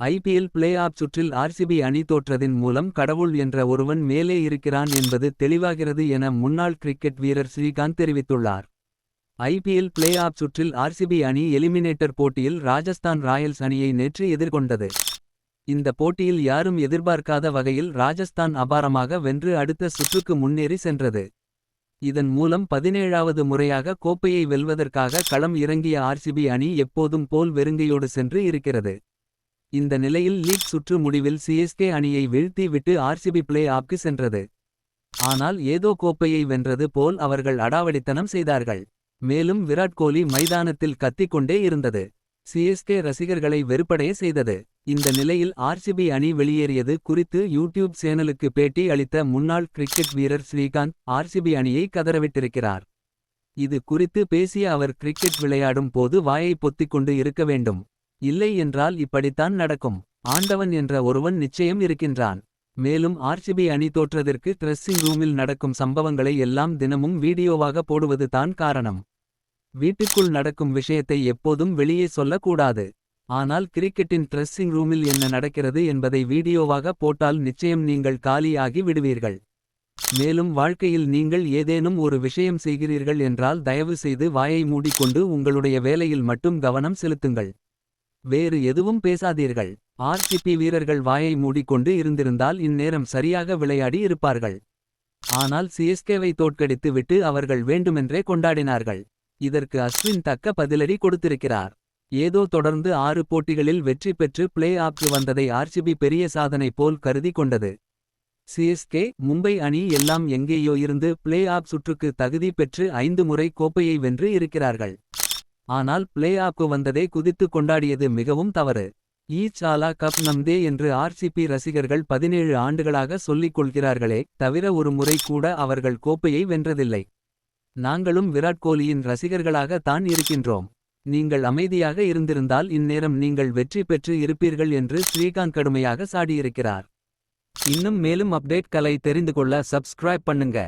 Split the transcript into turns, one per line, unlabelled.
IPL play off சுற்றில் RCB அணி தோற்றதின் மூலம் கடவுள் என்ற ஒருவன் மேலே இருக்கிறான் என்பது தெளிவாகிறது என முன்னாள் கிரிக்கெட் வீரர் ஸ்ரீகாந்த் தெரிவித்துள்ளார். ஐபிஎல் பிளே ஆஃப் சுற்றில் ஆர்சிபி அணி எலிமினேட்டர் போட்டியில் ராஜஸ்தான் ராயல்ஸ் அணியை நேற்று எதிர்கொண்டது. இந்த போட்டியில் யாரும் எதிர்பார்க்காத வகையில் ராஜஸ்தான் அபாரமாக வென்று அடுத்த சுற்றுக்கு முன்னேறி சென்றது. இதன் மூலம் 17வது முறையாக கோப்பையை வெல்வதற்காக களம் இறங்கிய ஆர்சிபி அணி எப்போதும் போல் வெறுங்கையோடு சென்று இருக்கிறது. இந்த நிலையில் லீக் சுற்று முடிவில் சிஎஸ்கே அணியை வீழ்த்தி விட்டு ஆர்சிபி பிளே ஆஃப்க்கு சென்றது. ஆனால் ஏதோ கோப்பையை வென்றது போல் அவர்கள் அடாவடித்தனம் செய்தார்கள். மேலும் விராட் கோலி மைதானத்தில் கத்திக்கொண்டே இருந்தது. சிஎஸ்கே ரசிகர்களை வெறுப்படைய செய்தது. இந்த நிலையில் ஆர்சிபி அணி வெளியேறியது குறித்து யூடியூப் சேனலுக்கு பேட்டி அளித்த முன்னாள் கிரிக்கெட் வீரர் ஸ்ரீகாந்த் ஆர்சிபி அணியை கதறவிட்டிருக்கிறார். இது குறித்து பேசிய அவர் கிரிக்கெட் விளையாடும் போது வாயை பொத்திக்கொண்டு இருக்க வேண்டும். இல்லை என்றால் இப்படித்தான் நடக்கும். ஆண்டவன் என்ற ஒருவன் நிச்சயம் இருக்கின்றான். மேலும் ஆர்சிபி அணி தோற்றதற்கு ட்ரெஸ்ஸிங் ரூமில் நடக்கும் சம்பவங்களை எல்லாம் தினமும் வீடியோவாக போடுவது தான் காரணம். வீட்டுக்குள் நடக்கும் விஷயத்தை எப்போதும் வெளியே சொல்லக்கூடாது. ஆனால் கிரிக்கெட்டின் ட்ரெஸ்ஸிங் ரூமில் என்ன நடக்கிறது என்பதை வீடியோவாக போட்டால் நிச்சயம் நீங்கள் காலி ஆகி விடுவீர்கள். மேலும் வாழ்க்கையில் நீங்கள் ஏதேனும் ஒரு விஷயம் செய்கிறீர்கள் என்றால் தயவு செய்து வாயை மூடிக்கொண்டு உங்களுடைய வேலையில் மட்டும் கவனம் செலுத்துங்கள். வேறு எதுவும் பேசாதீர்கள். ஆர்சிபி வீரர்கள் வாயை மூடிக்கொண்டு இருந்திருந்தால் இந்நேரம் சரியாக விளையாடி இருப்பார்கள். ஆனால் சிஎஸ்கேவை தோற்கடித்து விட்டு அவர்கள் வேண்டுமென்றே கொண்டாடினார்கள். இதற்கு அஸ்வின் தக்க பதிலடி கொடுத்திருக்கிறார். ஏதோ தொடர்ந்து 6 போட்டிகளில் வெற்றி பெற்று பிளே ஆஃப்க்கு வந்ததை ஆர்சிபி பெரிய சாதனை போல் கருதி கொண்டது. சிஎஸ்கே மும்பை அணி எல்லாம் எங்கேயோ இருந்து பிளே ஆஃப் சுற்றுக்கு தகுதி பெற்று 5 முறை கோப்பையை வென்று இருக்கிறார்கள். ஆனால் பிளே ஆஃப்க்கு வந்ததே குதித்து கொண்டாடியது மிகவும் தவறு. சாலா கப் நம்தே என்று ஆர்சிபி ரசிகர்கள் 17 ஆண்டுகளாக சொல்லிக் கொள்கிறார்களே தவிர ஒரு முறை கூட அவர்கள் கோப்பையை வென்றதில்லை. நாங்களும் விராட் கோலியின் ரசிகர்களாக தான் இருக்கின்றோம். நீங்கள் அமைதியாக இருந்திருந்தால் இந்நேரம் நீங்கள் வெற்றி பெற்று இருப்பீர்கள் என்று ஸ்ரீகாந்த் கடுமையாக சாடியிருக்கிறார். இன்னும் மேலும் அப்டேட் களை தெரிந்து கொள்ள சப்ஸ்கிரைப் பண்ணுங்க.